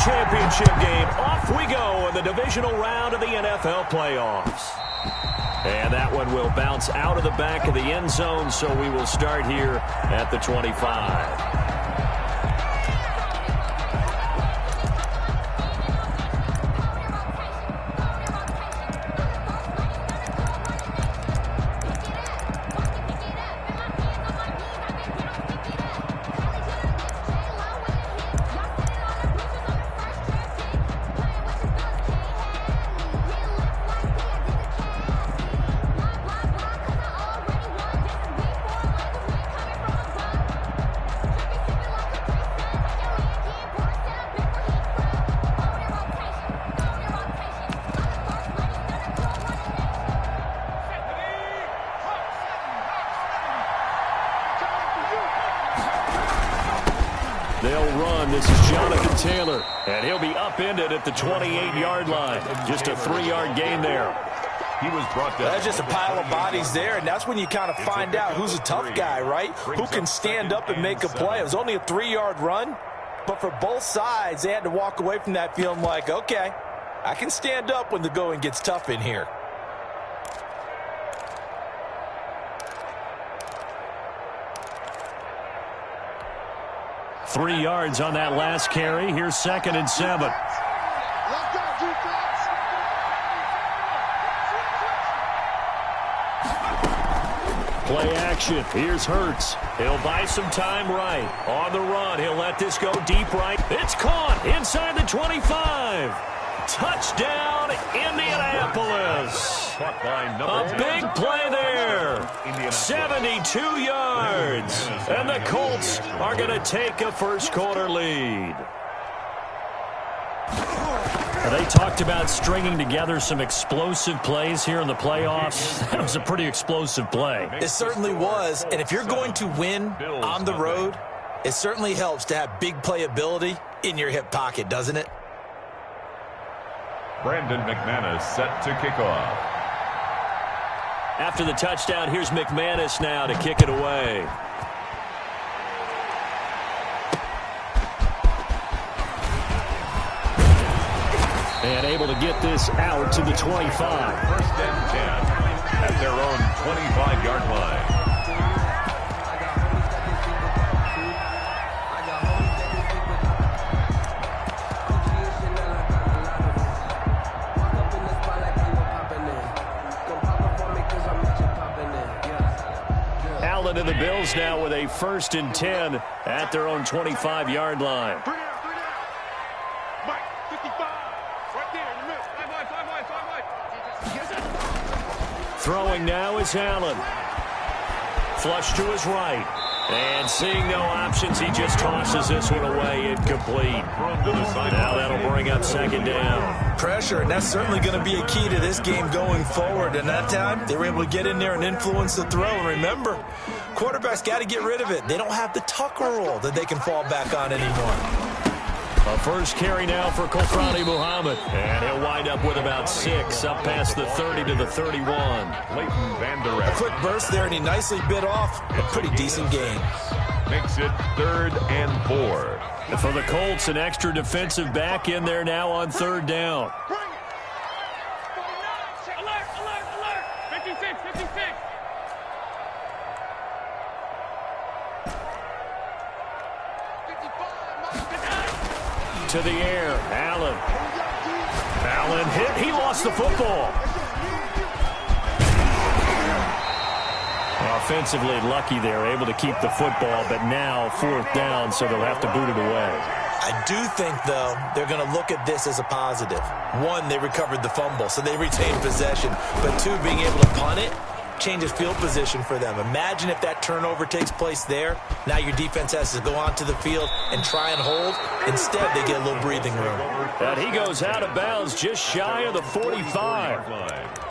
championship game. Off we go in the divisional round of the NFL playoffs. And that one will bounce out of the back of the end zone, so we will start here at the 25. They'll run. This is Jonathan Taylor, and he'll be upended at the 28-yard line. Just a 3-yard gain there. He was brought down. That's just a pile of bodies there, and that's when you kind of find out who's a tough guy, right? Who can stand up and make a play. It was only a 3-yard run, but for both sides, they had to walk away from that feeling like, okay, I can stand up when the going gets tough in here. Three yards on that last carry. Here's 2nd and 7. Play action. Here's Hurts. He'll buy some time right. On the run, he'll let this go deep right. It's caught inside the 25. Touchdown, Indianapolis. A big play there. 72 yards. And the Colts are going to take a first-quarter lead. They talked about stringing together some explosive plays here in the playoffs. That was a pretty explosive play. It certainly was. And if you're going to win on the road, it certainly helps to have big playability in your hip pocket, doesn't it? Brandon McManus set to kick off. After the touchdown, here's McManus now to kick it away. And able to get this out to the 25. 1st and 10 at their own 25-yard line. Allen and the Bills now with a 1st and 10 at their own 25-yard line. Throwing now is Allen. Flush to his right. And seeing no options, he just tosses this one away incomplete. Now that'll bring up 2nd down. Pressure, and that's certainly going to be a key to this game going forward. And that time, they were able to get in there and influence the throw. And remember, quarterbacks got to get rid of it. They don't have the Tucker rule that they can fall back on anymore. A first carry now for Kofrani Muhammad. And he'll wind up with about 6, up past the 30 to the 31. Leighton Vander Esch. A quick burst there, and he nicely bit off a pretty decent gain. Makes it 3rd and 4. And for the Colts, an extra defensive back in there now on 3rd down. Alert, alert, alert. 56, 56. To the air, Allen. Allen hit. He lost the football. Offensively lucky there, able to keep the football, but now 4th down, so they'll have to boot it away. I do think, though, they're going to look at this as a positive. 1, they recovered the fumble, so they retained possession. But 2, being able to punt it changes field position for them. Imagine if that turnover takes place there. Now your defense has to go onto the field and try and hold. Instead, they get a little breathing room. And he goes out of bounds just shy of the 45.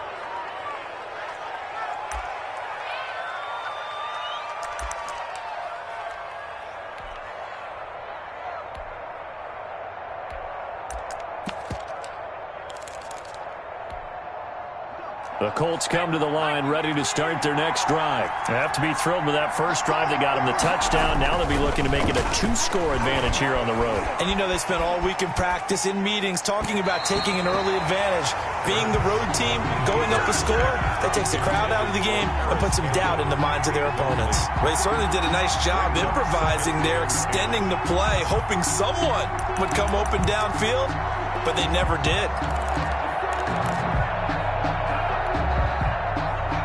The Colts come to the line ready to start their next drive. They have to be thrilled with that first drive that got them the touchdown. Now they'll be looking to make it a 2-score advantage here on the road. And you know they spent all week in practice, in meetings, talking about taking an early advantage. Being the road team, going up a score, that takes the crowd out of the game and puts some doubt in the minds of their opponents. Well, they certainly did a nice job improvising there, extending the play, hoping someone would come open downfield, but they never did.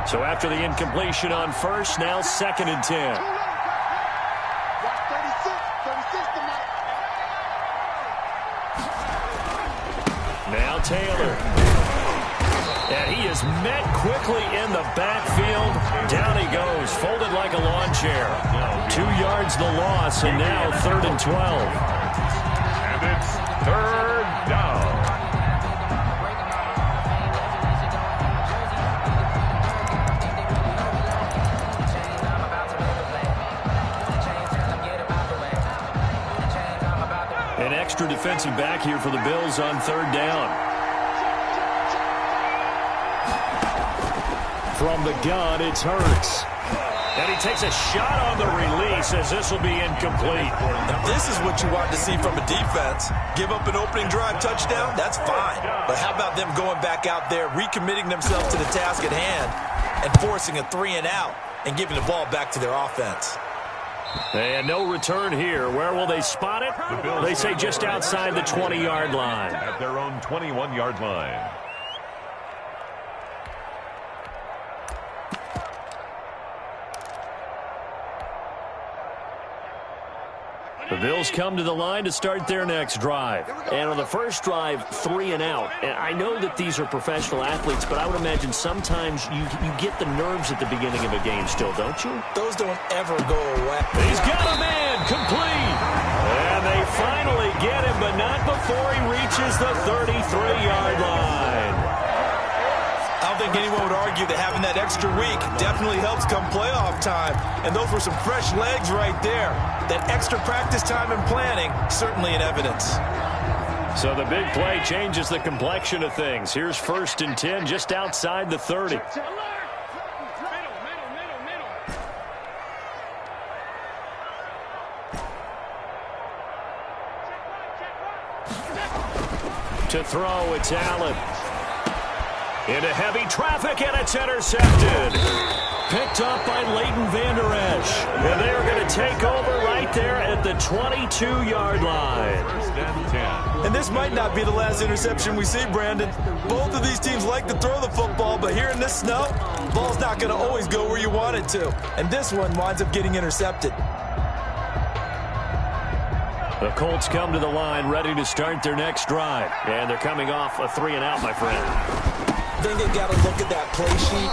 So after the incompletion on first, now 2nd and 10. Now Taylor. And he is met quickly in the backfield. Down he goes, folded like a lawn chair. 2 yards the loss, and now 3rd and 12. And it's 3rd down. An extra defensive back here for the Bills on 3rd down. From the gun, it's Hurts. And he takes a shot on the release as this will be incomplete. Now, this is what you want to see from a defense. Give up an opening drive touchdown, that's fine. But how about them going back out there, recommitting themselves to the task at hand, and forcing a 3-and-out and giving the ball back to their offense? And no return here. Where will they spot it? They say just outside the 20-yard line. At their own 21-yard line. The Bills come to the line to start their next drive. And on the first drive, 3 and out. And I know that these are professional athletes, but I would imagine sometimes you get the nerves at the beginning of a game still, don't you? Those don't ever go away. He's got a man, complete. And they finally get him, but not before he reaches the 33-yard line. I don't think anyone would argue that having that extra week definitely helps come playoff time. And those were some fresh legs right there. That extra practice time and planning, certainly in evidence. So the big play changes the complexion of things. Here's 1st and 10 just outside the 30. To throw, it's Allen. Into heavy traffic, and it's intercepted. Picked up by Leighton Vander Esch. And they are going to take over right there at the 22-yard line. 1st and 10. And this might not be the last interception we see, Brandon. Both of these teams like to throw the football, but here in this snow, the ball's not going to always go where you want it to. And this one winds up getting intercepted. The Colts come to the line ready to start their next drive. And they're coming off a 3-and-out, my friend. I think they've got to look at that play sheet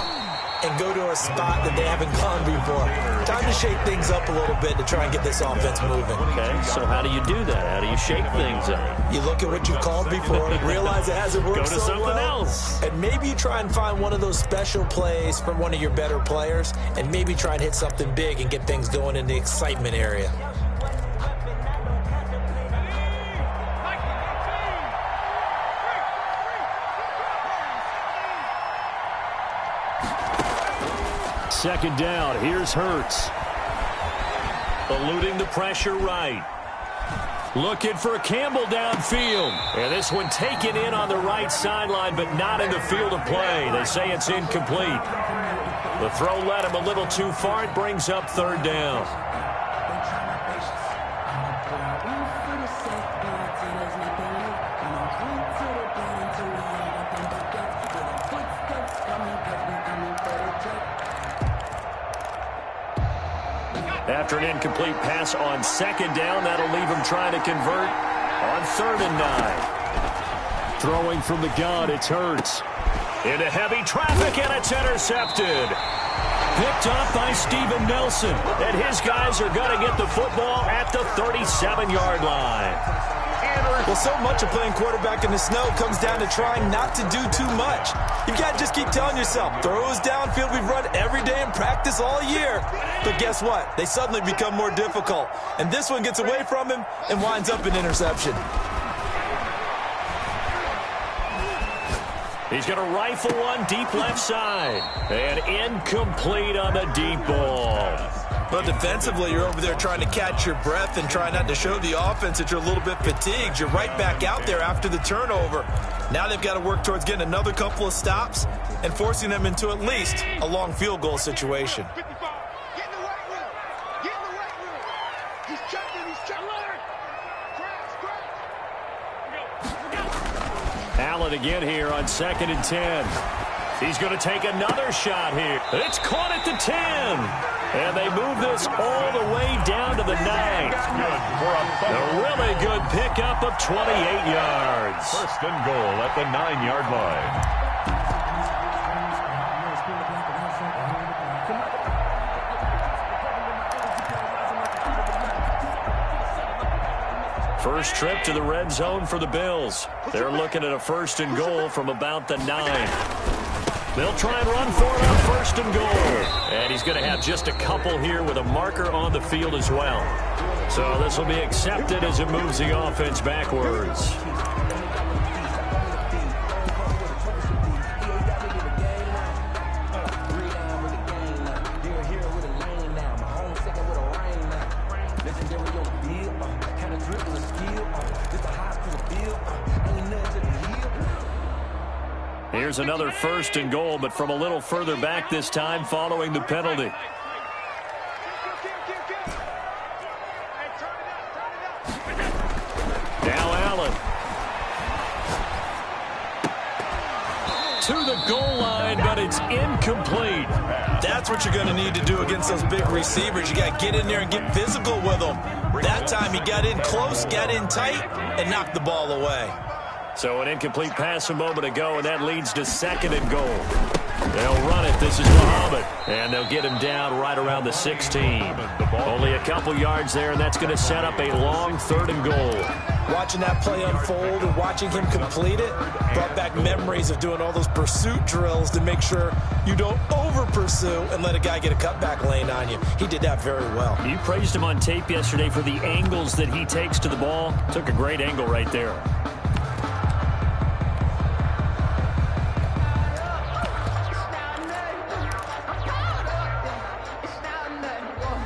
and go to a spot that they haven't gone before. Time to shake things up a little bit to try and get this offense moving. Okay, so how do you do that? How do you shake things up? You look at what you've called before, realize it hasn't worked Go to so something well, else. and maybe you try and find one of those special plays from one of your better players, and maybe try and hit something big and get things going in the excitement area. Second down, here's Hurts. Eluding the pressure right. Looking for Campbell downfield. And this one taken in on the right sideline, but not in the field of play. They say it's incomplete. The throw led him a little too far. It brings up 3rd down. After an incomplete pass on 2nd down, that'll leave him trying to convert on 3rd and 9. Throwing from the gun, it's Hurts. Into heavy traffic, and it's intercepted. Picked up by Steven Nelson. And his guys are going to get the football at the 37-yard line. Well, so much of playing quarterback in the snow comes down to trying not to do too much. You've got to just keep telling yourself, throws downfield we've run every day in practice all year. But guess what? They suddenly become more difficult. And this one gets away from him and winds up an interception. He's going to rifle one deep left side. And incomplete on the deep ball. But defensively, you're over there trying to catch your breath and try not to show the offense that you're a little bit fatigued. You're right back out there after the turnover. Now they've got to work towards getting another couple of stops and forcing them into at least a long field goal situation. Allen again here on 2nd and 10. He's going to take another shot here. It's caught at the 10. And they move this all the way down to the 9. A really good pickup of 28 yards. First and goal at the 9-yard line. First trip to the red zone for the Bills. They're looking at a 1st and goal from about the 9. They'll try and run for it on 1st and goal. And he's going to have just a couple here with a marker on the field as well. So this will be accepted as it moves the offense backwards. Here's another 1st and goal, but from a little further back this time following the penalty. Now Allen. To the goal line, but it's incomplete. That's what you're going to need to do against those big receivers. You got to get in there and get physical with them. That time he got in close, got in tight, and knocked the ball away. So an incomplete pass a moment ago, and that leads to 2nd and goal. They'll run it. This is Muhammad. And they'll get him down right around the 16. Only a couple yards there, and that's going to set up a long 3rd and goal. Watching that play unfold and watching him complete it brought back memories of doing all those pursuit drills to make sure you don't over-pursue and let a guy get a cutback lane on you. He did that very well. You praised him on tape yesterday for the angles that he takes to the ball. Took a great angle right there.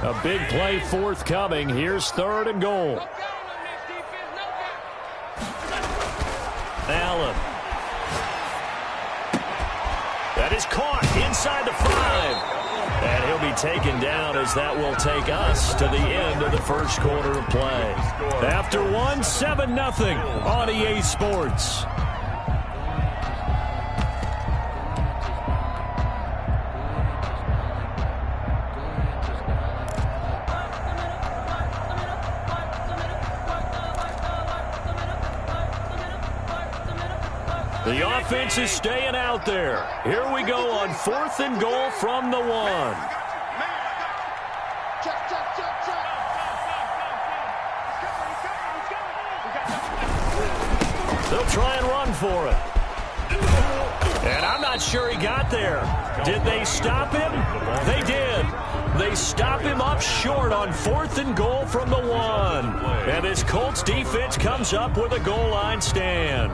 A big play forthcoming. Here's 3rd and goal. Allen. That is caught inside the 5. And he'll be taken down as that will take us to the end of the first quarter of play. After one, 7-0 on EA Sports. The offense is staying out there. Here we go on 4th and goal from the 1. They'll try and run for it. And I'm not sure he got there. Did they stop him? They did. They stop him up short on 4th and goal from the 1. And this Colts defense comes up with a goal line stand.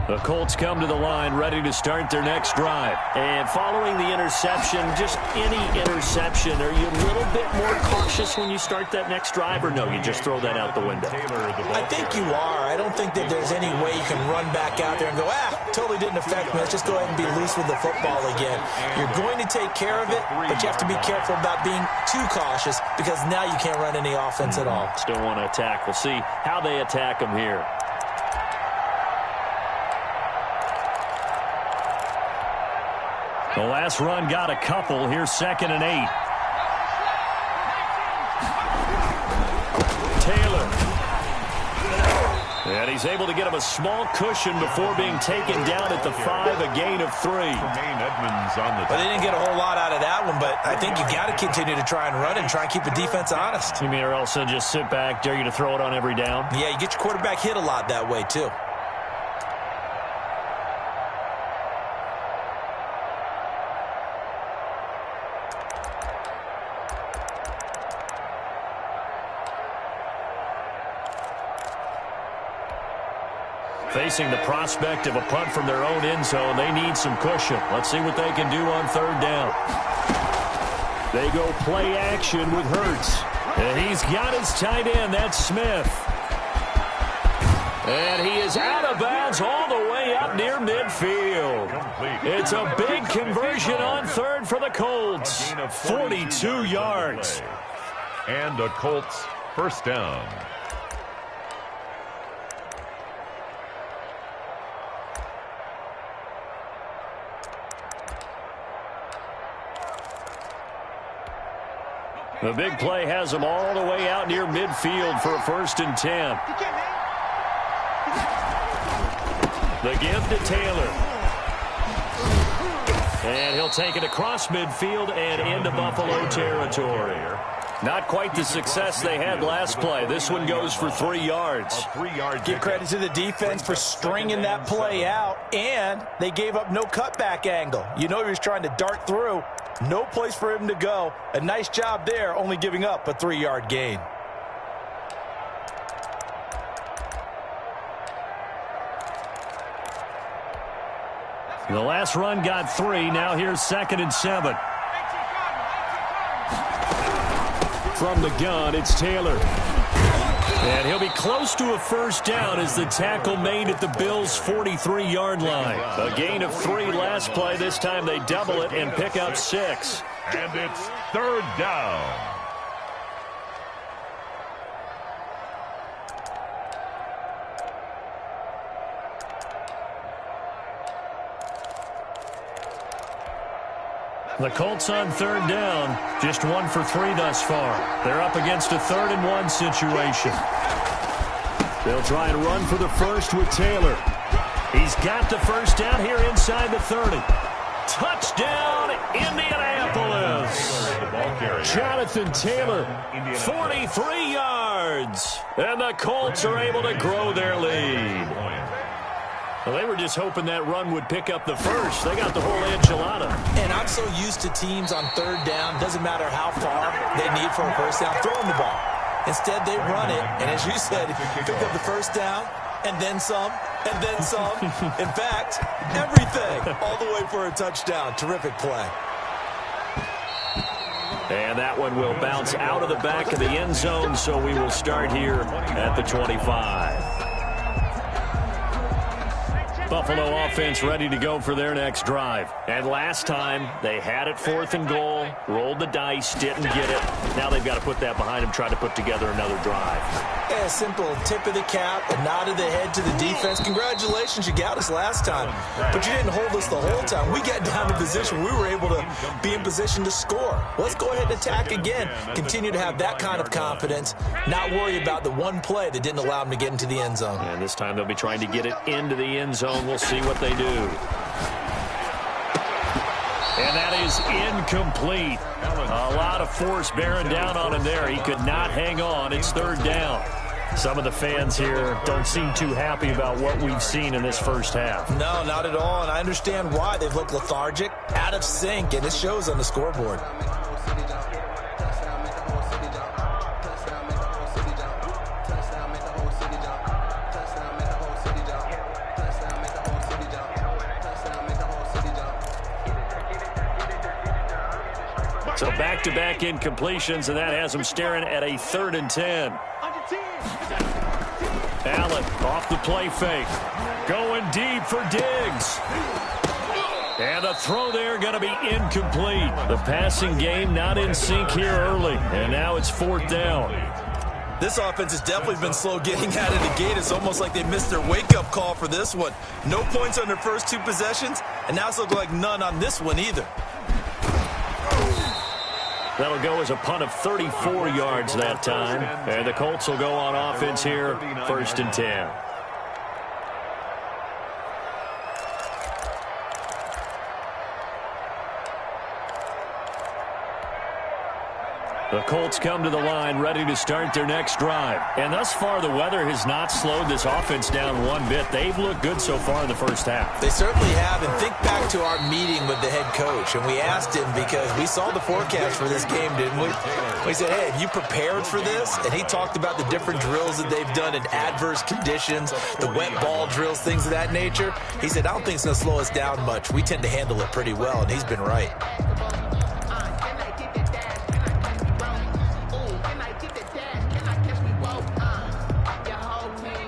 The Colts come to the line ready to start their next drive. And following the interception, just any interception, are you a little bit more cautious when you start that next drive, or no, you just throw that out the window? I think you are. I don't think that there's any way you can run back out there and go, totally didn't affect me. Let's just go ahead and be loose with the football again. You're going to take care of it, but you have to be careful about being too cautious because now you can't run any offense at all. Still want to attack. We'll see how they attack them here. The last run got a couple. Here's 2nd and 8. Taylor. And he's able to get him a small cushion before being taken down at the 5, a gain of 3. But they didn't get a whole lot out of that one, but I think you got to continue to try and run and try and keep the defense honest. You mean or else they'll just sit back, dare you to throw it on every down? Yeah, you get your quarterback hit a lot that way, too. Facing the prospect of a punt from their own end zone, they need some cushion. Let's see what they can do on third down. They go play action with Hurts. And he's got his tight end. That's Smith. And he is out of bounds all the way up near midfield. It's a big conversion on third for the Colts. 42 yards. And a Colts first down. The big play has them all the way out near midfield for a 1st and 10. The give to Taylor. And he'll take it across midfield and into Buffalo territory. Not quite the success they had last play. This one goes for 3 yards. Give credit to the defense for stringing that play out, and they gave up no cutback angle. You know he was trying to dart through. No place for him to go. A nice job there, only giving up a 3-yard gain. The last run got 3. Now here's 2nd and 7. From the gun, it's Taylor. And he'll be close to a 1st down as the tackle made at the Bills' 43-yard line. A gain of 3 last play. This time they double it and pick up 6. And it's 3rd down. The Colts on 3rd down, just 1 for 3 thus far. They're up against a 3rd and 1 situation. They'll try and run for the first with Taylor. He's got the 1st down here inside the 30. Touchdown, Indianapolis. Jonathan Taylor, 43 yards. And the Colts are able to grow their lead. Well, they were just hoping that run would pick up the first. They got the whole enchilada. And I'm so used to teams on 3rd down, doesn't matter how far they need for a 1st down, throwing the ball. Instead, they run it, and as you said, pick up the 1st down, and then some, and then some. In fact, everything, all the way for a touchdown. Terrific play. And that one will bounce out of the back of the end zone, so we will start here at the 25. Buffalo offense ready to go for their next drive. And last time, they had it 4th and goal, rolled the dice, didn't get it. Now they've got to put that behind them, try to put together another drive. Yeah, a simple tip of the cap, a nod of the head to the defense. Congratulations, you got us last time. But you didn't hold us the whole time. We got down to position. We were able to be in position to score. Let's go ahead and attack again. Continue to have that kind of confidence. Not worry about the one play that didn't allow them to get into the end zone. And this time they'll be trying to get it into the end zone. We'll see what they do. And that is incomplete. A lot of force bearing down on him there. He could not hang on. It's 3rd down. Some of the fans here don't seem too happy about what we've seen in this first half. No, not at all. And I understand why. They've looked lethargic, out of sync, and it shows on the scoreboard. So back-to-back incompletions, and that has them staring at a 3rd and 10. Allen off the play fake. Going deep for Diggs. And the throw there going to be incomplete. The passing game not in sync here early. And now it's 4th down. This offense has definitely been slow getting out of the gate. It's almost like they missed their wake-up call for this one. No points on their first 2 possessions, and now it's looking like none on this one either. That'll go as a punt of 34 yards that time. And the Colts will go on offense here, 1st and 10. The Colts come to the line ready to start their next drive. And thus far, the weather has not slowed this offense down one bit. They've looked good so far in the first half. They certainly have. And think back to our meeting with the head coach. And we asked him because we saw the forecast for this game, didn't we? We said, hey, have you prepared for this? And he talked about the different drills that they've done in adverse conditions, the wet ball drills, things of that nature. He said, I don't think it's going to slow us down much. We tend to handle it pretty well, and he's been right.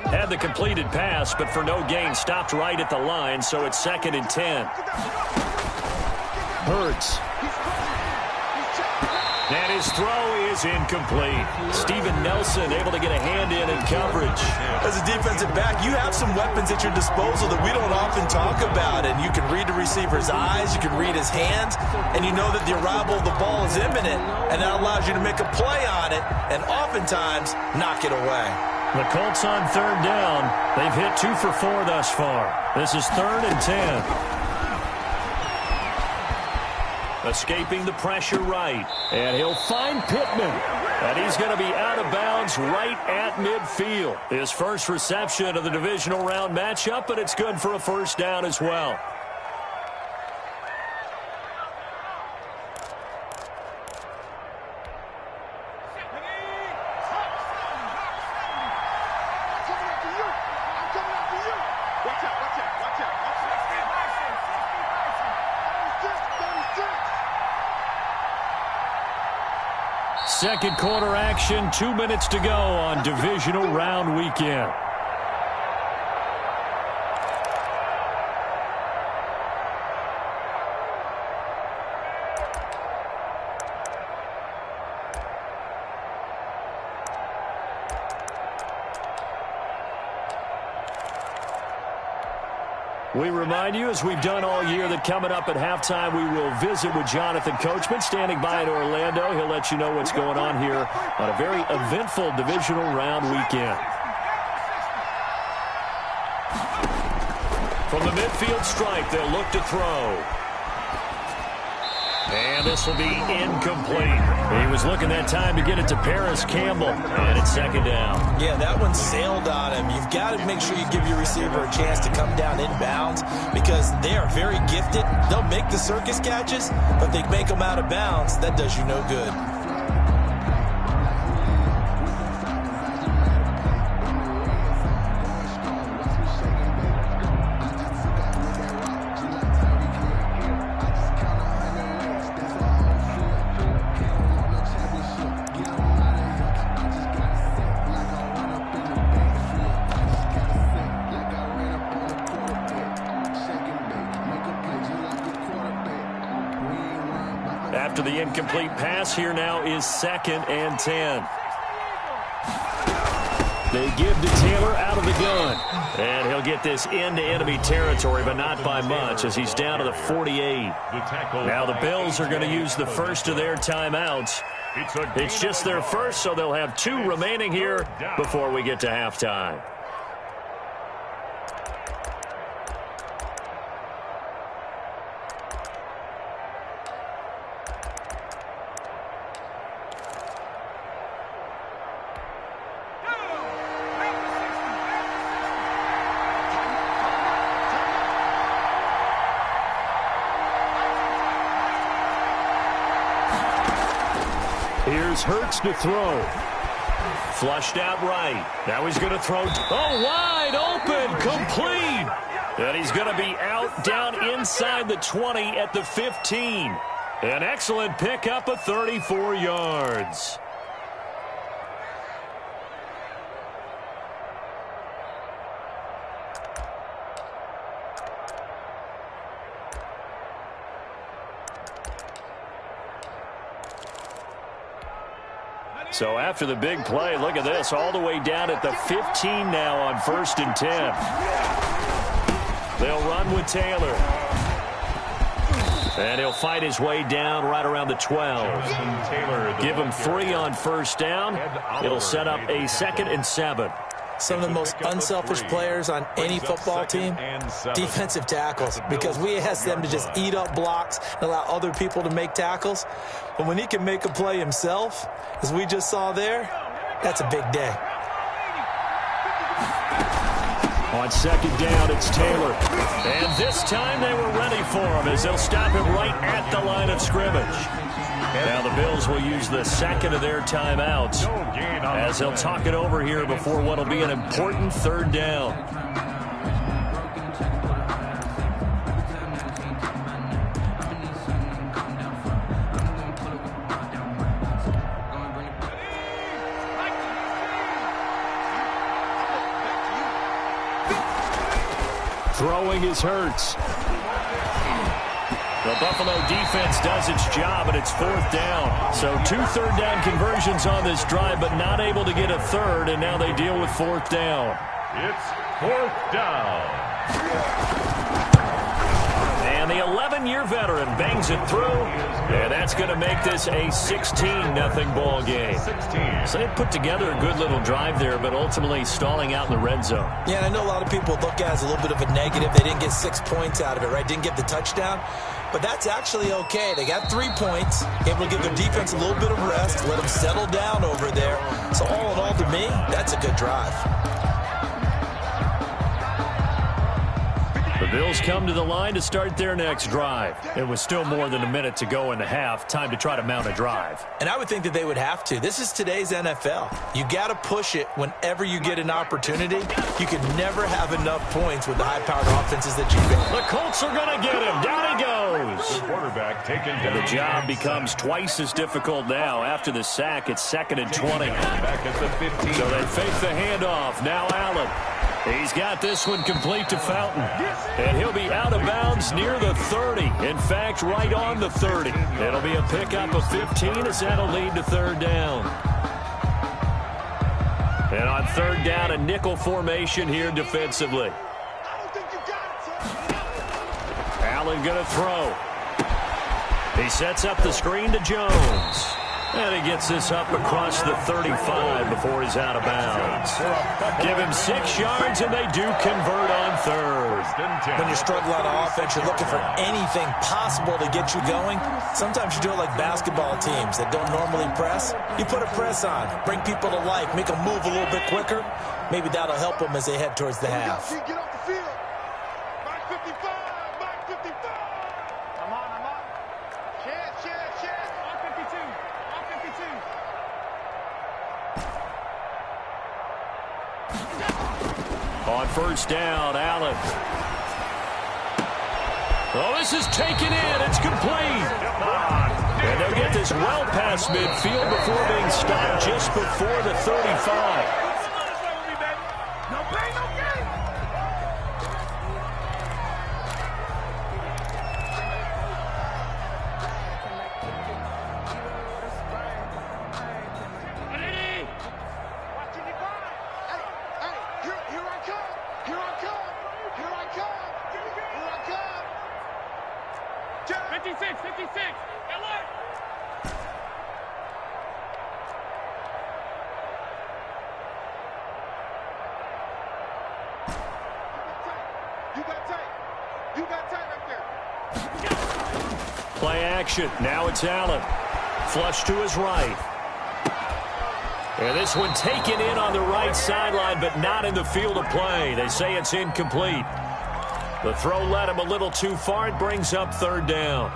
Had the completed pass, but for no gain, stopped right at the line, so it's 2nd and 10. Hurts. And his throw is incomplete. Steven Nelson able to get a hand in coverage. As a defensive back, you have some weapons at your disposal that we don't often talk about. And you can read the receiver's eyes, you can read his hands, and you know that the arrival of the ball is imminent. And that allows you to make a play on it and oftentimes knock it away. The Colts on 3rd down. They've hit 2 for 4 thus far. This is 3rd and 10. Escaping the pressure right. And he'll find Pittman. And he's going to be out of bounds right at midfield. His first reception of the divisional round matchup, but it's good for a first down as well. Second quarter action, 2 minutes to go on divisional round weekend. We remind you, as we've done all year, that coming up at halftime, we will visit with Jonathan Coachman, standing by in Orlando. He'll let you know what's going on here on a very eventful divisional round weekend. From the midfield strike, they'll look to throw. And this will be incomplete. He was looking that time to get it to Paris Campbell. And it's 2nd down. Yeah, that one sailed on him. You've got to make sure you give your receiver a chance to come down inbounds because they are very gifted. They'll make the circus catches, but if they make them out of bounds, that does you no good. After the incomplete pass, here now is 2nd and 10. They give to Taylor out of the gun. And he'll get this into enemy territory, but not by much, as he's down to the 48. Now the Bills are going to use the first of their timeouts. It's just their first, so they'll have 2 remaining here before we get to halftime. Here's Hurts to throw. Flushed out right. Now he's going to throw. Oh, wide open. Complete. And he's going to be out down inside the 20 at the 15. An excellent pickup of 34 yards. So after the big play, look at this, all the way down at the 15 now on 1st and 10. They'll run with Taylor. And he'll fight his way down right around the 12. Give him 3 on 1st down. It'll set up a 2nd and 7. Some of the most unselfish players on any football team, defensive tackles, because we ask them to just eat up blocks and allow other people to make tackles. But when he can make a play himself, as we just saw there, that's a big day. On second down, it's Taylor. And this time they were ready for him as they'll stop him right at the line of scrimmage. Now the Bills will use the second of their timeouts as they'll talk it over here before what will be an important third down. Throwing is Hurts. The Buffalo defense does its job, and it's fourth down. So 2 third-down conversions on this drive, but not able to get a third, and now they deal with fourth down. It's fourth down. And the 11-year veteran bangs it through, and that's going to make this a 16-0 ball game. So they put together a good little drive there, but ultimately stalling out in the red zone. Yeah, and I know a lot of people look at it as a little bit of a negative. They didn't get 6 points out of it, right? Didn't get the touchdown. But that's actually okay. They got 3 points, able to give their defense a little bit of rest, let them settle down over there. So all in all, to me, that's a good drive. The Bills come to the line to start their next drive. It was still more than a minute to go in the half. Time to try to mount a drive. And I would think that they would have to. This is today's NFL. You got to push it whenever you get an opportunity. You can never have enough points with the high-powered offenses that you've got. The Colts are going to get him. Down he goes. The quarterback taken down. And the job becomes twice as difficult now. After the sack, it's 2nd and 20. Back at the 15. So they fake the handoff. Now Allen. He's got this one complete to Fountain. And he'll be out of bounds near the 30. In fact, right on the 30. It'll be a pickup of 15 as that'll lead to third down. And on third down, a nickel formation here defensively. Allen going to throw. He sets up the screen to Jones. And he gets this up across the 35 before he's out of bounds. Give him 6 yards, and they do convert on third. When you're struggling on offense, you're looking for anything possible to get you going. Sometimes you do it like basketball teams that don't normally press. You put a press on, bring people to life, make them move a little bit quicker. Maybe that'll help them as they head towards the half. Get off the field. Mark 55. Mark 55. I'm on. Chance. Mark 52. Mark 52. On first down, Allen. Oh, this is taken in. It's complete. And they'll get this well past midfield before being stopped just before the 35. No pain, no gain. Here I come. 56. Alert. You got tight right there. Play action. Now it's Allen. Flush to his right. And this one taken in on the right sideline, but not in the field of play. They say it's incomplete. The throw led him a little too far. It brings up third down.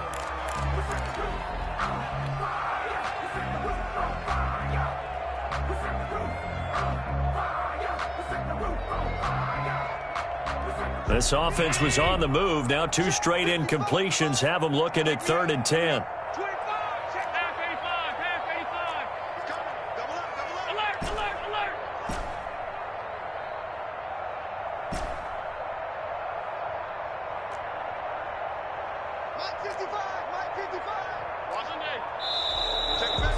This offense was on the move. Now 2 straight incompletions have them looking at 3rd and 10.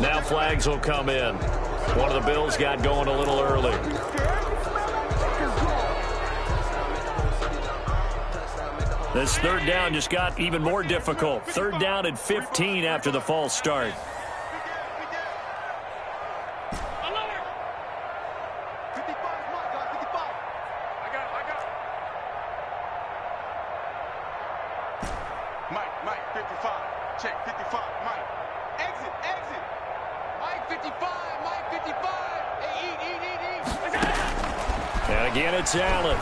Now flags will come in. One of the Bills got going a little early. This third down just got even more difficult. 3rd down and 15 after the false start. Mike, 55. Check, 55. Mike. Exit. Mike, 55. Mike, 55. Hey, eat. And again, it's Allen.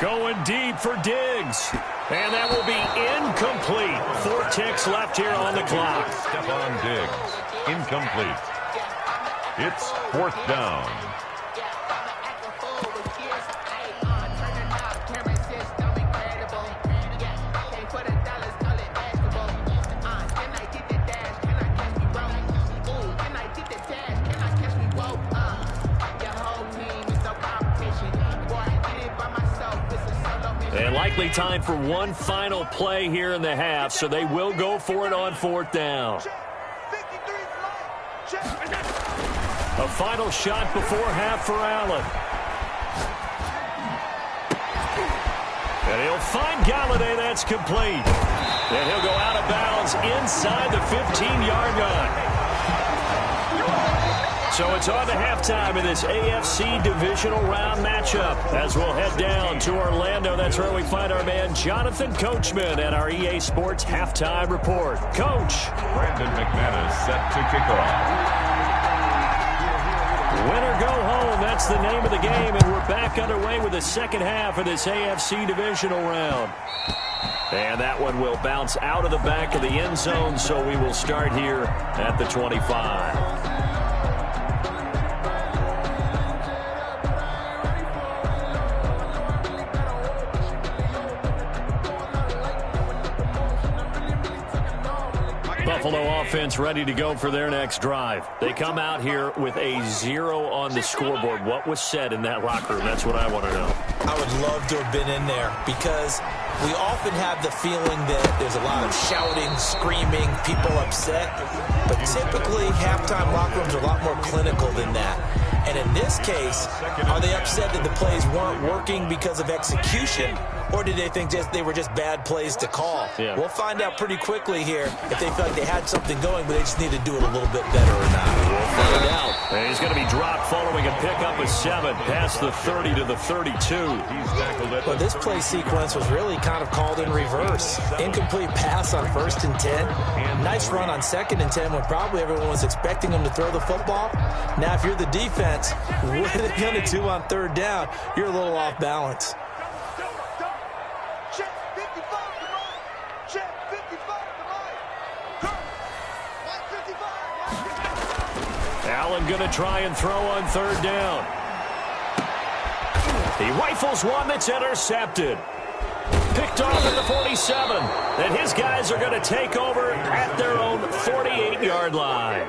Going deep for Diggs. And that will be incomplete. 4 ticks left here on the clock. Stephon Diggs, incomplete. It's 4th down. And likely time for one final play here in the half, so they will go for it on 4th down. A final shot before half for Allen. And he'll find Galladay. That's complete. And he'll go out of bounds inside the 15-yard line. So it's on to halftime in this AFC divisional round matchup as we'll head down to Orlando. That's where we find our man Jonathan Coachman at our EA Sports Halftime Report. Coach. Brandon McManus set to kick off. Win or go home, that's the name of the game, and we're back underway with the second half of this AFC divisional round. And that one will bounce out of the back of the end zone, so we will start here at the 25. Buffalo offense ready to go for their next drive. They come out here with a 0 on the scoreboard. What was said in that locker room? That's what I want to know. I would love to have been in there because we often have the feeling that there's a lot of shouting, screaming, people upset. But typically, halftime locker rooms are a lot more clinical than that. And in this case, are they upset that the plays weren't working because of execution? Or did they think they were just bad plays to call? Yeah. We'll find out pretty quickly here if they feel like they had something going, but they just need to do it a little bit better or not. We'll find out. And he's going to be dropped following a pickup of 7 past the 30 to the 32. Well, this play sequence was really kind of called in reverse. Incomplete pass on 1st and 10. Nice run on 2nd and 10 when probably everyone was expecting him to throw the football. Now, if you're the defense, what are they going to do on 3rd down? You're a little off balance. Allen going to try and throw on 3rd down. He rifles one that's intercepted. Picked off at the 47. And his guys are going to take over at their own 48-yard line.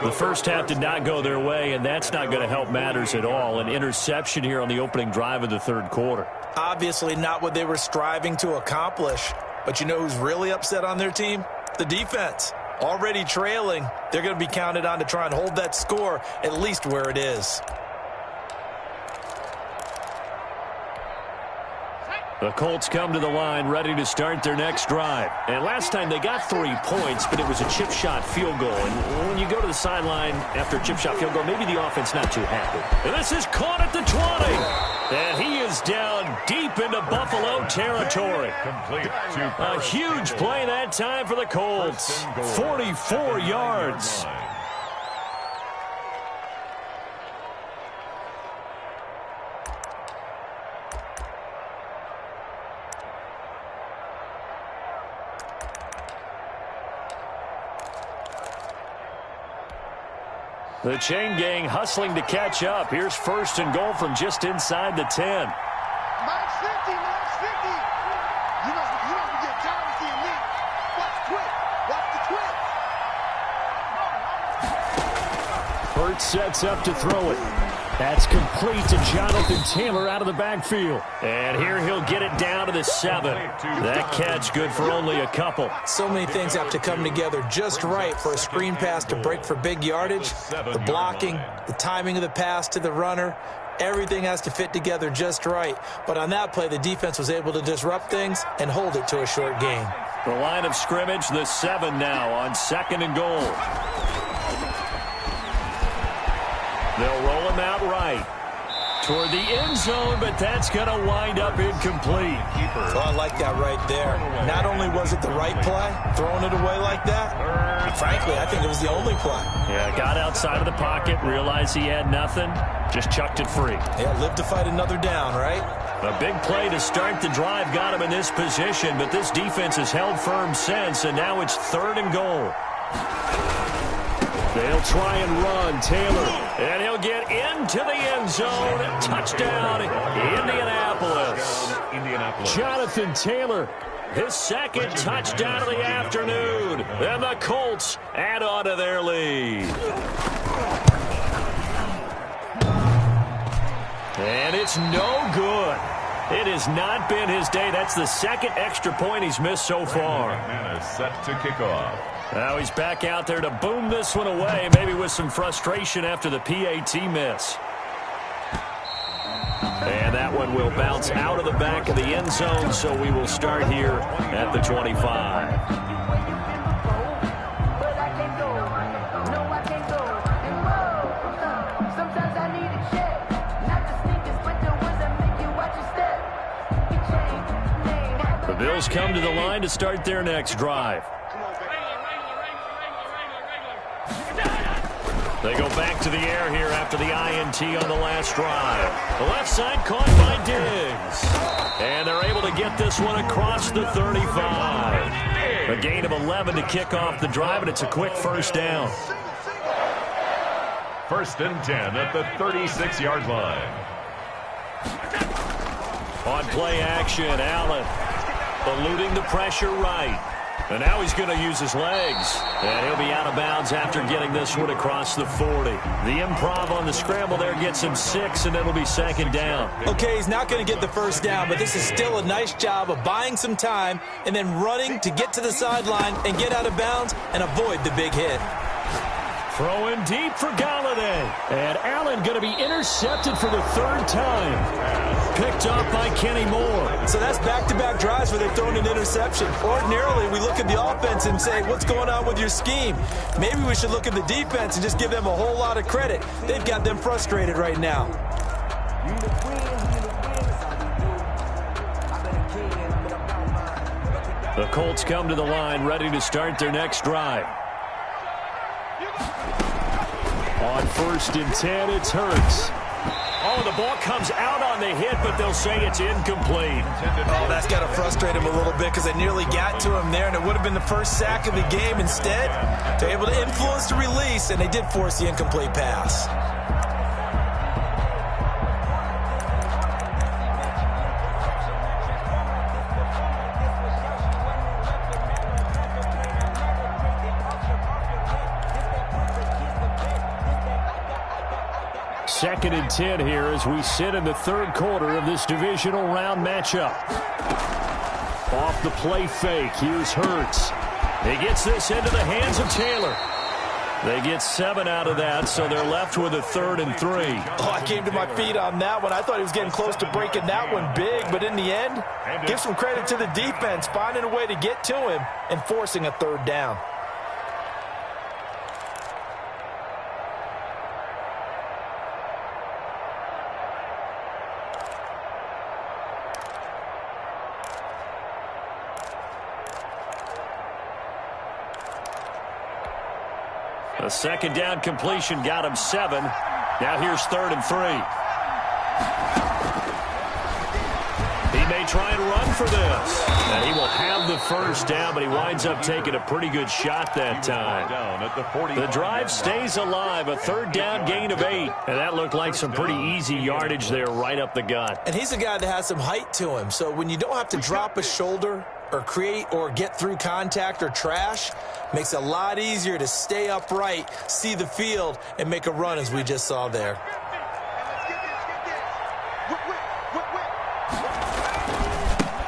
The first half did not go their way, and that's not going to help matters at all. An interception here on the opening drive of the 3rd quarter. Obviously not what they were striving to accomplish. But you know who's really upset on their team? The defense. Already trailing, they're going to be counted on to try and hold that score at least where it is. The Colts come to the line ready to start their next drive. And last time they got 3 points, but it was a chip shot field goal. And when you go to the sideline after a chip shot field goal, maybe the offense not too happy. And this is caught at the 20. And he is down deep into Buffalo territory. A huge play that time for the Colts. 44 yards. The chain gang hustling to catch up. Here's 1st and goal from just inside the 10. Mike's 50. You must get time to see elite. Watch the twit. Hurts sets up to throw it. That's complete to Jonathan Taylor out of the backfield. And here he'll get it down to the 7. That catch good for only a couple. So many things have to come together just right for a screen pass to break for big yardage. The blocking, the timing of the pass to the runner, everything has to fit together just right. But on that play, the defense was able to disrupt things and hold it to a short gain. The line of scrimmage, the 7 now on 2nd and goal. They'll roll him out right. toward the end zone, but that's going to wind up incomplete. So I like that right there. Not only was it the right play, throwing it away like that, frankly, I think it was the only play. Yeah, got outside of the pocket, realized he had nothing, just chucked it free. Yeah, live to fight another down, right? A big play to start the drive got him in this position, but this defense has held firm since, and now it's 3rd and goal. They'll try and run Taylor, and he'll get into the end zone. Touchdown, Indianapolis. Jonathan Taylor, his 2nd touchdown of the afternoon. And the Colts add on to their lead. And it's no good. It has not been his day. That's the 2nd extra point he's missed so far. Man is set to kick off. Now he's back out there to boom this one away, maybe with some frustration after the PAT miss. And that one will bounce out of the back of the end zone, so we will start here at the 25. The Bills come to the line to start their next drive. They go back to the air here after the INT on the last drive. The left side caught by Diggs. And they're able to get this one across the 35. A gain of 11 to kick off the drive, and it's a quick first down. 1st and 10 at the 36-yard line. On play action, Allen eluding the pressure right. And now he's going to use his legs. And he'll be out of bounds after getting this one across the 40. The improv on the scramble there gets him 6, and it'll be 2nd down. Okay, he's not going to get the first down, but this is still a nice job of buying some time and then running to get to the sideline and get out of bounds and avoid the big hit. Throwing deep for Galladay. And Allen going to be intercepted for the 3rd time. Picked off by Kenny Moore. So that's back-to-back drives where they're throwing an interception. Ordinarily, we look at the offense and say, what's going on with your scheme? Maybe we should look at the defense and just give them a whole lot of credit. They've got them frustrated right now. The Colts come to the line ready to start their next drive. On 1st and 10, it's Hurts. Oh, the ball comes out on the hit, but they'll say it's incomplete. Oh, that's got to frustrate him a little bit because they nearly got to him there, and it would have been the first sack of the game. Instead, they're able to influence the release, and they did force the incomplete pass. Second and 10 here as we sit in the 3rd quarter of this divisional round matchup. Off the play fake, here's Hurts. He gets this into the hands of Taylor. They get 7 out of that, so they're left with a 3rd and 3. Oh, I came to my feet on that one. I thought he was getting close to breaking that one big, but in the end, give some credit to the defense, finding a way to get to him and forcing a 3rd down. A 2nd down completion got him 7. Now here's 3rd and 3. He may try and run for this. And he will have the first down, but he winds up taking a pretty good shot that time. The drive stays alive. A 3rd down gain of 8. And that looked like some pretty easy yardage there right up the gut. And he's a guy that has some height to him. So when you don't have to drop a shoulder or create or get through contact or trash, makes it a lot easier to stay upright, see the field, and make a run as we just saw there.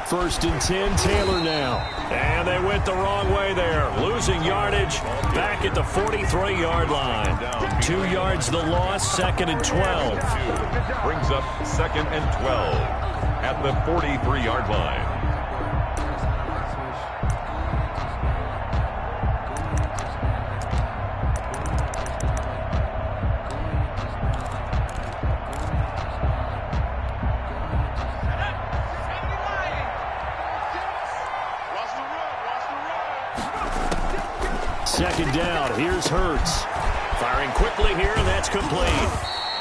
1st and 10, Taylor now. And they went the wrong way there. Losing yardage back at the 43-yard line. 2 yards the loss, 2nd and 12. Brings up 2nd and 12 at the 43-yard line. second down. Here's Hurts. Firing quickly here, and that's complete.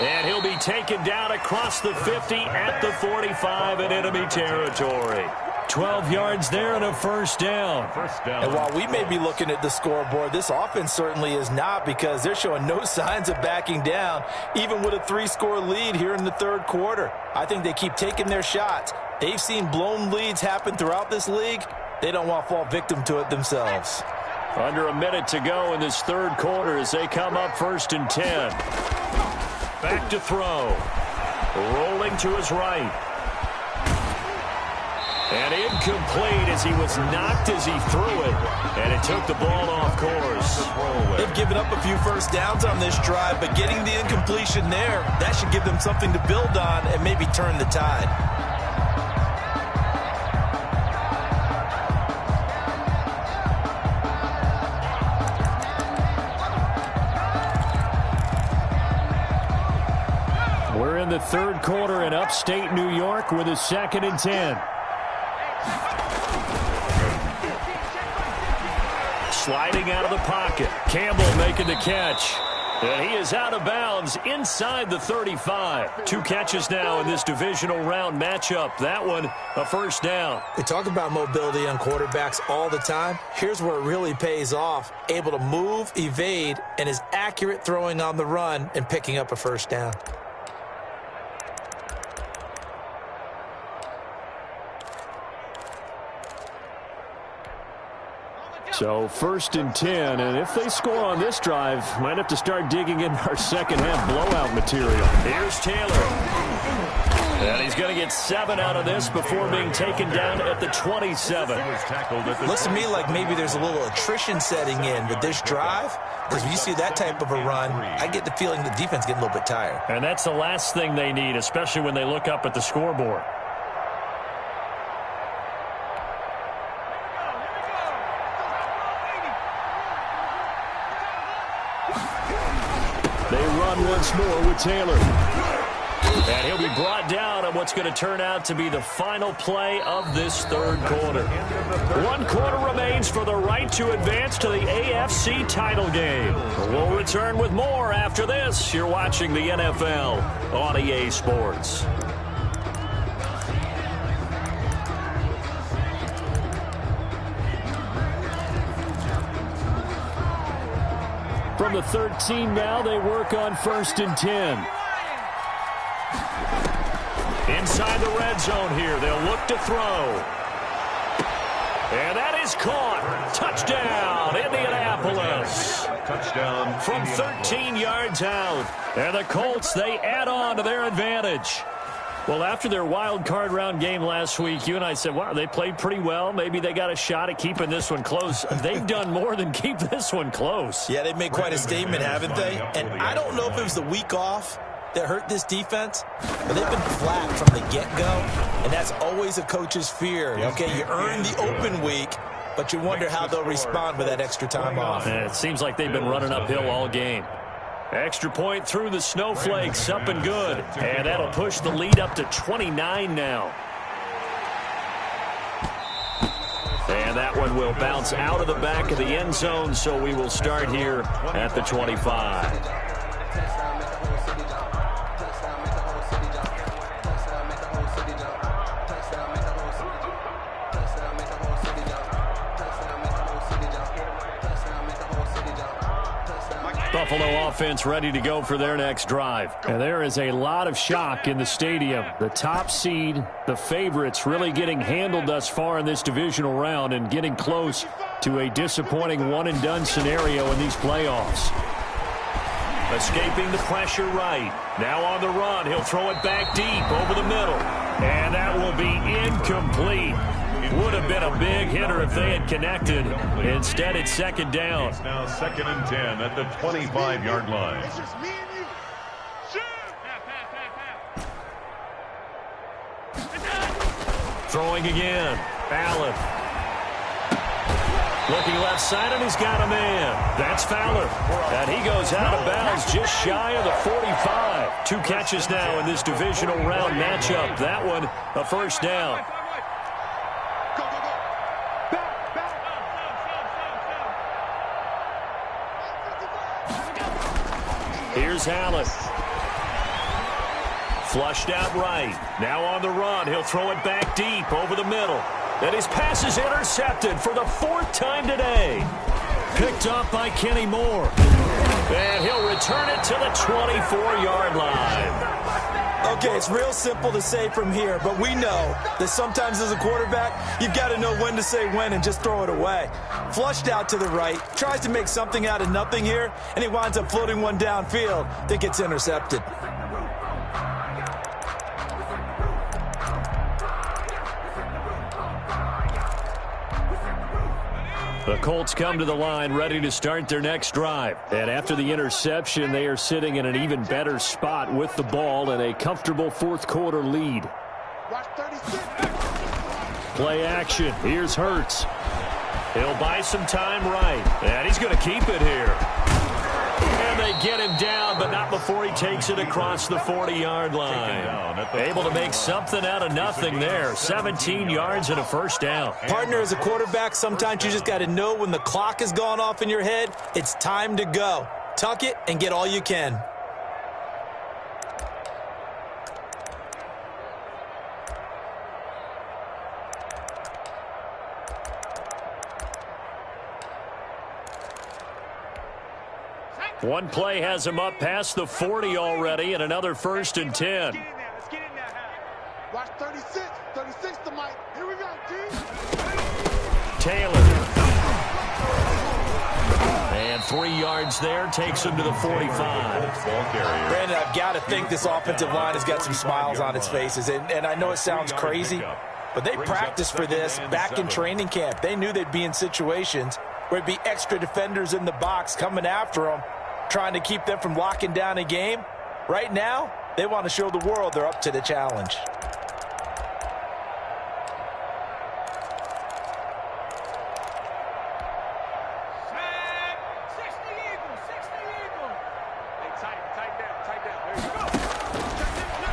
And he'll be taken down across the 50 at the 45 in enemy territory. 12 yards there and a first down. And while we may be looking at the scoreboard, this offense certainly is not, because they're showing no signs of backing down, even with a 3-score lead here in the third quarter. I think they keep taking their shots. They've seen blown leads happen throughout this league. They don't want to fall victim to it themselves. Under a minute to go in this third quarter as they come up 1st and 10. Back to throw. Rolling to his right. And incomplete as he was knocked as he threw it. And it took the ball off course. They've given up a few first downs on this drive, but getting the incompletion there, that should give them something to build on and maybe turn the tide. We're in the third quarter in upstate New York with a 2nd and 10. Sliding out of the pocket. Campbell making the catch. And he is out of bounds inside the 35. 2 catches now in this divisional round matchup. That one, a first down. We talk about mobility on quarterbacks all the time. Here's where it really pays off. Able to move, evade, and is accurate throwing on the run and picking up a first down. So 1st and 10, and if they score on this drive, might have to start digging in our second half blowout material. Here's Taylor. And he's going to get 7 out of this before being taken down at the 27. Looks to me like maybe there's a little attrition setting in with this drive, because when you see that type of a run, I get the feeling the defense getting a little bit tired. And that's the last thing they need, especially when they look up at the scoreboard. They run once more with Taylor. And he'll be brought down on what's going to turn out to be the final play of this third quarter. 1 quarter remains for the right to advance to the AFC title game. We'll return with more after this. You're watching the NFL on EA Sports. From the 13 now, they work on 1st and 10. Inside the red zone here, they'll look to throw. And that is caught. Touchdown, Indianapolis. Touchdown. From 13 yards out. And the Colts, they add on to their advantage. Well, after their wild card round game last week, you and I said, wow, they played pretty well. Maybe they got a shot at keeping this one close. They've done more than keep this one close. Yeah, they've made quite a statement, haven't they? And I don't know if it was the week off that hurt this defense, but they've been flat from the get-go, and that's always a coach's fear. Okay, you earn the open week, but you wonder how they'll respond with that extra time off. And it seems like they've been running uphill all game. Extra point through the snowflakes, up and good. And that'll push the lead up to 29 now. And that one will bounce out of the back of the end zone, so we will start here at the 25. Buffalo offense ready to go for their next drive. And there is a lot of shock in the stadium. The top seed, the favorites, really getting handled thus far in this divisional round and getting close to a disappointing one-and-done scenario in these playoffs. Escaping the pressure right. Now on the run. He'll throw it back deep over the middle. And that will be incomplete. Would have been a big hitter if they had connected. Instead, it's 2nd down. It's now 2nd and 10 at the 25-yard line. Throwing again. Allen. Looking left side, and he's got a man. That's Fowler. And he goes out of bounds just shy of the 45. 2 catches now in this divisional round matchup. That one, a first down. Here's Allen. Flushed out right. Now on the run. He'll throw it back deep over the middle. And his pass is intercepted for the 4th time today. Picked up by Kenny Moore. And he'll return it to the 24-yard line. Okay, it's real simple to say from here, but we know that sometimes as a quarterback, you've got to know when to say when and just throw it away. Flushed out to the right, tries to make something out of nothing here, and he winds up floating one downfield that gets intercepted. The Colts come to the line ready to start their next drive. And after the interception, they are sitting in an even better spot with the ball and a comfortable 4th quarter lead. Play action. Here's Hurts. He'll buy some time right. And he's going to keep it here. And they get him down, but not before he takes it across the 40-yard line. Able to make something out of nothing there. 17 yards and a first down. Partner, as a quarterback, sometimes you just got to know when the clock has gone off in your head, it's time to go. Tuck it and get all you can. One play has him up past the 40 already, and another 1st and 10. Let's get in there. Watch 36. 36 to Mike. Here we go, G. Taylor. And 3 yards there takes him to the 45. Brandon, I've got to think this offensive line has got some smiles on its faces. And I know it sounds crazy, but they practiced for this back in training camp. They knew they'd be in situations where it'd be extra defenders in the box coming after them, trying to keep them from locking down a game. Right now, they want to show the world they're up to the challenge.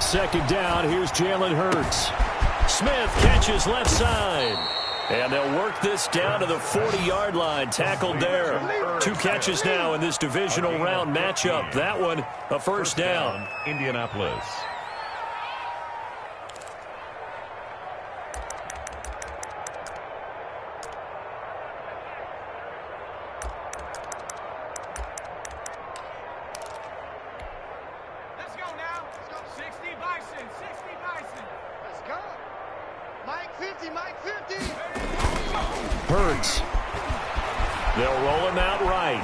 Second down, here's Jalen Hurts. Smith catches left side. And they'll work this down to the 40-yard line. Tackled there. 2 catches now in this divisional round matchup. That one, a first down. Indianapolis. Let's go now. 60 Bison. 60 Bison. Let's go. Mike 50. Mike 50. Hurts. They'll roll him out right.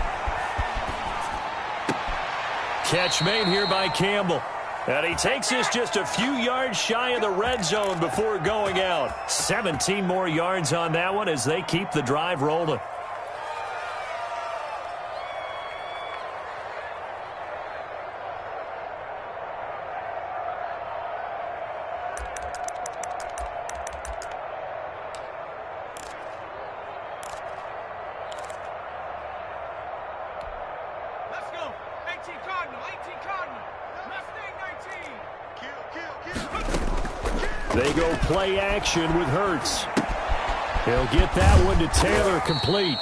Catch made here by Campbell. And he takes us just a few yards shy of the red zone before going out. 17 more yards on that one as they keep the drive rolling. They go play action with Hurts. He'll get that one to Taylor complete.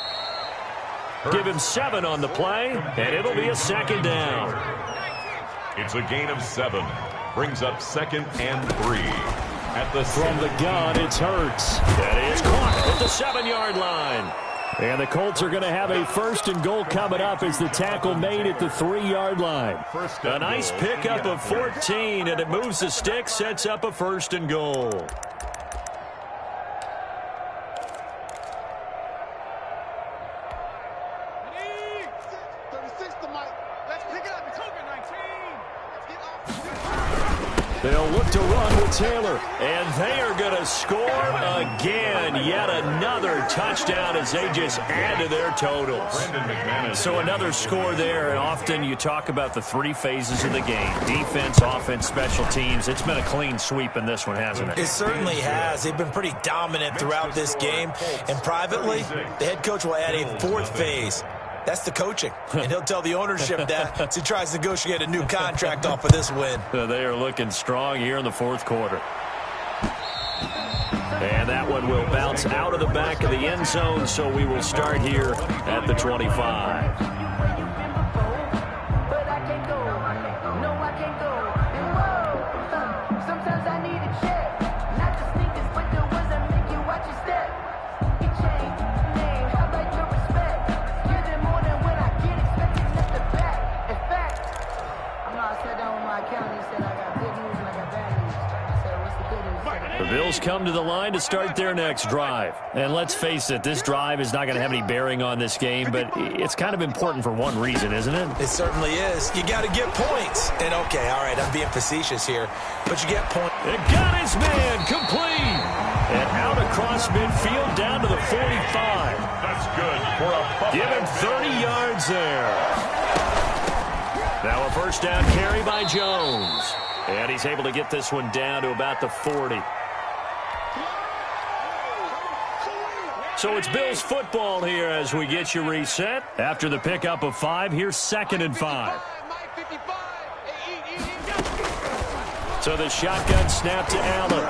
Give him 7 on the play, and it'll be a second down. It's a gain of 7. Brings up 2nd and 3. From the gun, it's Hurts. That is caught at the 7-yard line. And the Colts are going to have a 1st and goal coming up as the tackle made at the 3-yard line. A nice pickup of 14, and it moves the stick, sets up a 1st and goal. They'll look to run with Taylor, and they are going to score again. Yet another touchdown as they just add to their totals. So another score there, and often you talk about the 3 phases of the game: defense, offense, special teams. It's been a clean sweep in this one, hasn't it? It certainly has. They've been pretty dominant throughout this game, and privately, the head coach will add a 4th phase. That's the coaching, and he'll tell the ownership that as he tries to negotiate a new contract off of this win. They are looking strong here in the 4th quarter. And that one will bounce out of the back of the end zone, so we will start here at the 25. Bills come to the line to start their next drive. And let's face it, this drive is not going to have any bearing on this game, but it's kind of important for one reason, isn't it? It certainly is. You got to get points. And, okay, all right, I'm being facetious here, but you get points. It got his man complete. And out across midfield down to the 45. That's good for a Give him 30 yards there. Now a first down carry by Jones. And he's able to get this one down to about the 40. So it's Bills football here as we get you reset. After the pickup of 5, here's 2nd and 5. So the shotgun snap to Allen.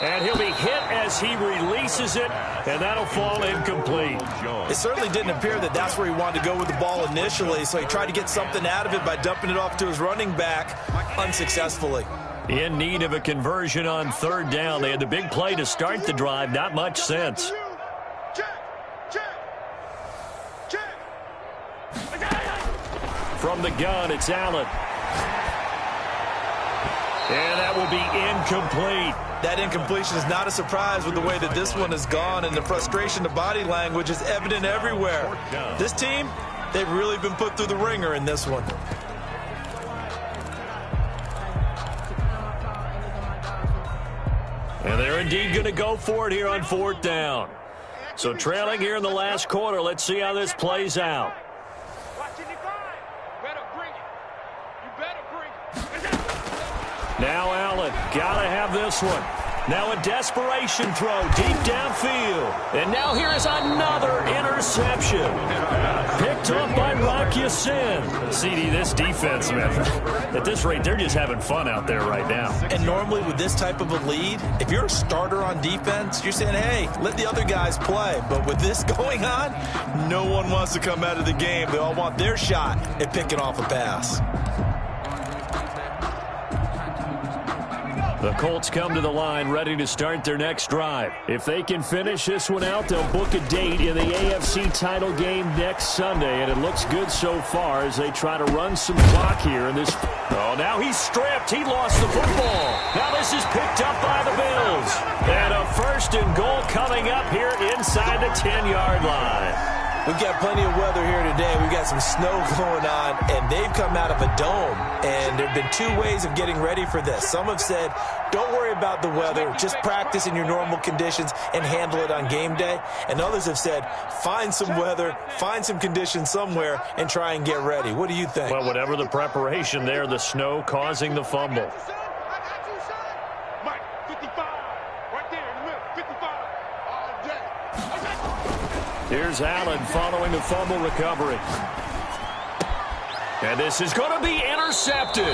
And he'll be hit as he releases it, and that'll fall incomplete. It certainly didn't appear that that's where he wanted to go with the ball initially, so he tried to get something out of it by dumping it off to his running back unsuccessfully. In need of a conversion on 3rd down. They had the big play to start the drive. Not much sense. From the gun, it's Allen. And that will be incomplete. That incompletion is not a surprise with the way that this one has gone, and the frustration, the body language is evident everywhere. This team, they've really been put through the ringer in this one. And they're indeed going to go for it here on 4th down. So trailing here in the last quarter, let's see how this plays out. Now Allen, gotta have this one. Now a desperation throw deep downfield. And now here is another interception. Picked up by Rock Ya-Sin. CD, this defense, man, at this rate, they're just having fun out there right now. And normally with this type of a lead, if you're a starter on defense, you're saying, hey, let the other guys play. But with this going on, no one wants to come out of the game. They all want their shot at picking off a pass. The Colts come to the line ready to start their next drive. If they can finish this one out, they'll book a date in the AFC title game next Sunday. And it looks good so far as they try to run some clock here in this. Oh, now he's stripped. He lost the football. Now this is picked up by the Bills. And a 1st and goal coming up here inside the 10-yard line. We've got plenty of weather here today. We've got some snow going on, and they've come out of a dome. And there have been 2 ways of getting ready for this. Some have said, don't worry about the weather. Just practice in your normal conditions and handle it on game day. And others have said, find some weather, find some conditions somewhere, and try and get ready. What do you think? Well, whatever the preparation there, the snow causing the fumble. Here's Allen following the fumble recovery. And this is going to be intercepted.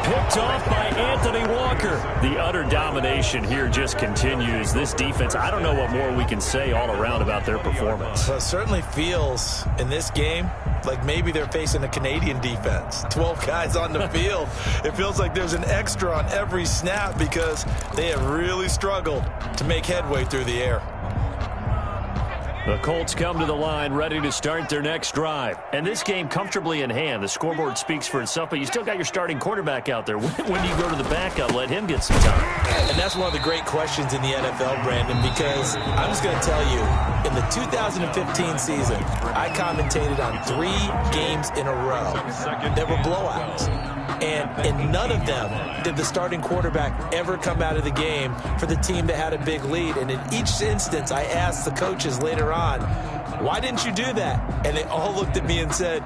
Picked off by Anthony Walker. The utter domination here just continues. This defense, I don't know what more we can say all around about their performance. Well, it certainly feels in this game like maybe they're facing a Canadian defense. 12 guys on the field. It feels like there's an extra on every snap because they have really struggled to make headway through the air. The Colts come to the line ready to start their next drive. And this game comfortably in hand. The scoreboard speaks for itself, but you still got your starting quarterback out there. When do you go to the backup, let him get some time? And that's one of the great questions in the NFL, Brandon, because I'm just going to tell you, in the 2015 season, I commentated on 3 games in a row that were blowouts. And in none of them did the starting quarterback ever come out of the game for the team that had a big lead. And in each instance, I asked the coaches later on, why didn't you do that? And they all looked at me and said,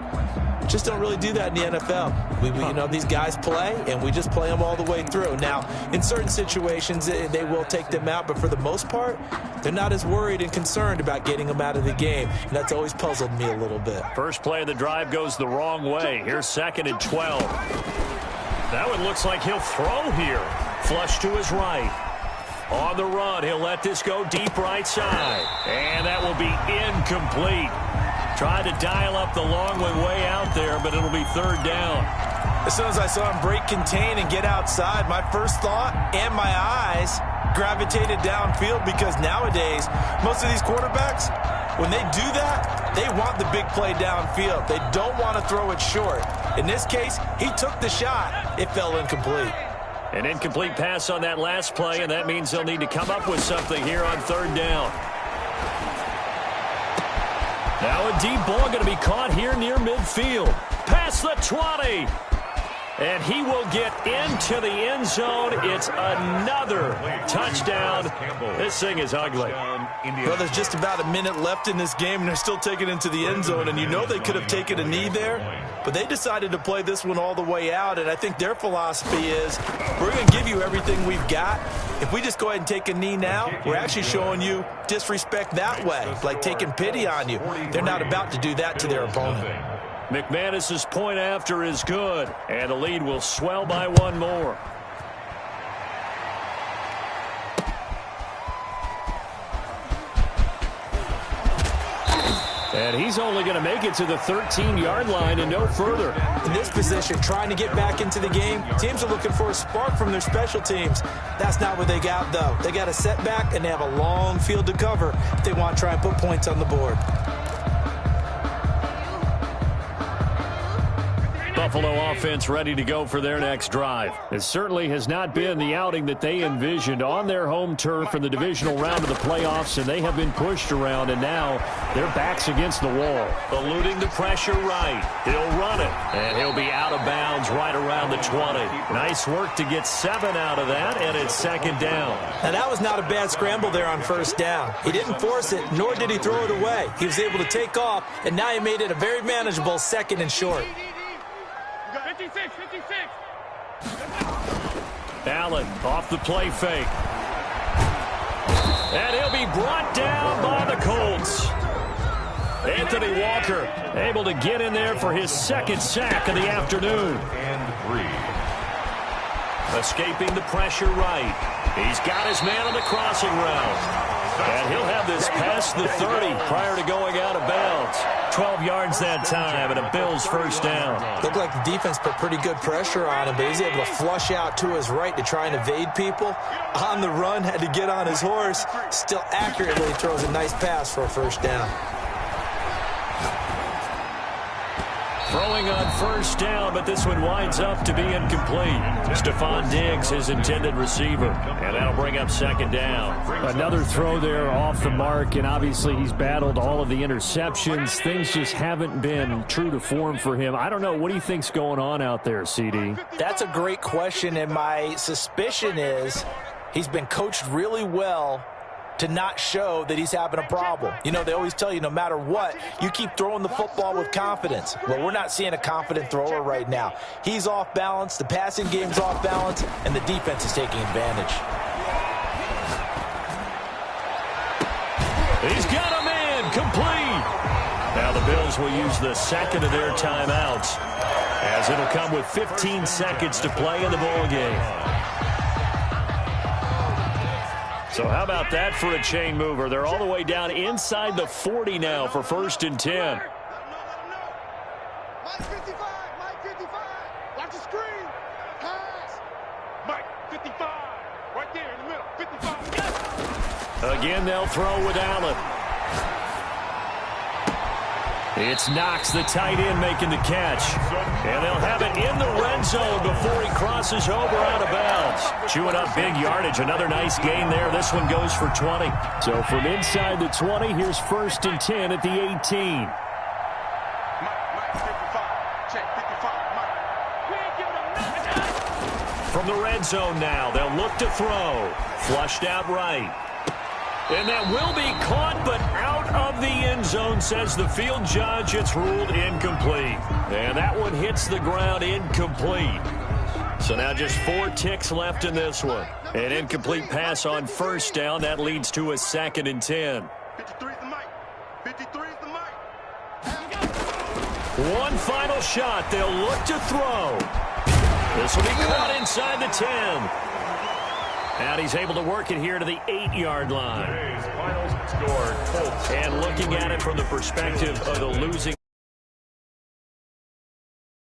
just don't really do that in the NFL. We you know, these guys play, and we just play them all the way through. Now, in certain situations, they will take them out, but for the most part, they're not as worried and concerned about getting them out of the game, and that's always puzzled me a little bit. First play of the drive goes the wrong way. Here's 2nd and 12. That one looks like he'll throw here. Flush to his right. On the run, he'll let this go deep right side. And that will be incomplete. Tried to dial up the long one way out there, but it'll be 3rd down. As soon as I saw him break contain and get outside, my first thought and my eyes gravitated downfield, because nowadays, most of these quarterbacks, when they do that, they want the big play downfield. They don't want to throw it short. In this case, he took the shot. It fell incomplete. An incomplete pass on that last play, and that means they'll need to come up with something here on third down. Now a deep ball going to be caught here near midfield. Past the 20. And he will get into the end zone. It's another touchdown. This thing is ugly. Well, there's just about a minute left in this game, and they're still taking it into the end zone. And you know they could have taken a knee there, but they decided to play this one all the way out. And I think their philosophy is, we're going to give you everything we've got. If we just go ahead and take a knee now, we're actually showing you disrespect that way, like taking pity on you. They're not about to do that to their opponent. McManus's point after is good, and the lead will swell by one more. And he's only going to make it to the 13-yard line and no further. In this position, trying to get back into the game, teams are looking for a spark from their special teams. That's not what they got, though. They got a setback, and they have a long field to cover if they want to try and put points on the board. Buffalo offense ready to go for their next drive. It certainly has not been the outing that they envisioned on their home turf in the divisional round of the playoffs, and they have been pushed around, and now their backs against the wall. Eluding the pressure right. He'll run it, and he'll be out of bounds right around the 20. Nice work to get 7 out of that, and it's second down. Now, that was not a bad scramble there on first down. He didn't force it, nor did he throw it away. He was able to take off, and now he made it a very manageable second and short. 56. Allen off the play fake. And he'll be brought down by the Colts. Anthony Walker able to get in there for his second sack of the afternoon. And 3. Escaping the pressure right. He's got his man on the crossing route. And he'll have this past the 30 prior to going out of bounds. 12 yards that time, and a Bills first down. Looked like the defense put pretty good pressure on him, but he's able to flush out to his right to try and evade people. On the run, had to get on his horse. Still accurately throws a nice pass for a first down. Throwing on first down, but this one winds up to be incomplete. Stephon Diggs, his intended receiver, and that'll bring up second down. Another throw there off the mark, and obviously he's battled all of the interceptions. Things just haven't been true to form for him. I don't know. What do you think's going on out there, CD? That's a great question, and my suspicion is he's been coached really well to not show that he's having a problem. You know, they always tell you no matter what, you keep throwing the football with confidence. Well, we're not seeing a confident thrower right now. He's off balance, the passing game's off balance, and the defense is taking advantage. He's got a man complete. Now the Bills will use the second of their timeouts, as it'll come with 15 seconds to play in the ball game. So how about that for a chain mover? They're all the way down inside the 40 now for first and 10. Mike 55. Watch the screen. Pass. Mike 55. Right there in the middle. 55. Yes. Again, they'll throw with Allen. It's Knox, the tight end, making the catch. And they'll have it in the red zone before he crosses over out of bounds. Chewing up big yardage. Another nice gain there. This one goes for 20. So from inside the 20, here's first and 10 at the 18. Mike 55. Check 55. Mike. We ain't giving him nothing. From the red zone now, they'll look to throw. Flushed out right. And that will be caught, but out of the end zone, says the field judge. It's ruled incomplete. And that one hits the ground incomplete. So now just 4 ticks left in this one. An incomplete pass on first down. That leads to a second and 10. 53 is the Mike. 53 is the Mike. One final shot. They'll look to throw. This will be caught inside the 10. And he's able to work it here to the 8-yard line. Today's final score, Colts. And looking at it from the perspective of the losing